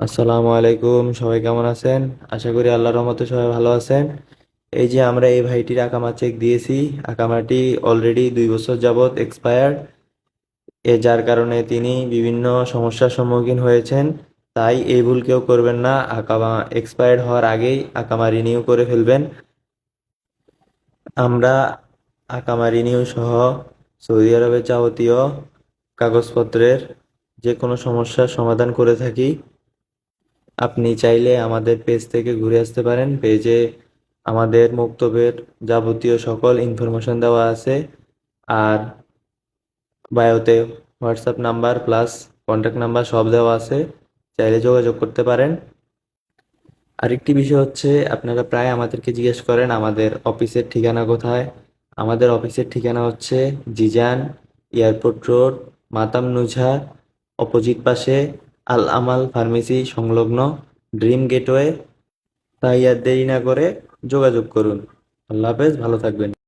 আসসালামু আলাইকুম, সবাই কেমন আছেন? আশা করি আল্লাহর রহমতে সবাই ভালো আছেন। এই যে আমরা এই ভাইটির আকামা চেক দিয়েছি। আকামাটি অলরেডি 2 বছর যাবত এক্সপায়ার্ড, যার কারণে তিনি বিভিন্ন সমস্যার সম্মুখীন হয়েছেন। তাই এই ভুল কেউ করবেন না, আকামা এক্সপায়ার্ড হওয়ার আগেই আকামা রিনিউ করে ফেলবেন। আমরা আকামা রিনিউ সহ সৌদি আরবের যাবতীয় কাগজপত্রের যে কোনো সমস্যার সমাধান করে থাকি। আপনি চাইলে আমাদের পেজ থেকে ঘুরে আসতে পারেন। পেজে আমাদের মক্তবের যাবতীয় সকল ইনফরমেশন দেওয়া আছে। আর বায়োতে WhatsApp number plus contact number সব দেওয়া আছে, চাইলে যোগাযোগ করতে পারেন। আরেকটি বিষয় হচ্ছে, আপনারা প্রায় আমাদেরকে জিজ্ঞেস করেন আমাদের অফিসের ঠিকানা কোথায়। আমাদের অফিসের ঠিকানা হচ্ছে জিজান এয়ারপোর্ট রোড, মাতাম নুঝা, অপোজিট পাশে আল আমাল ফার্মেসি সংলগ্ন ড্রিম গেটওয়ে। তাই আর দেরি না করে যোগাযোগ করুন। আল্লাহ হাফেজ, ভালো থাকবেন।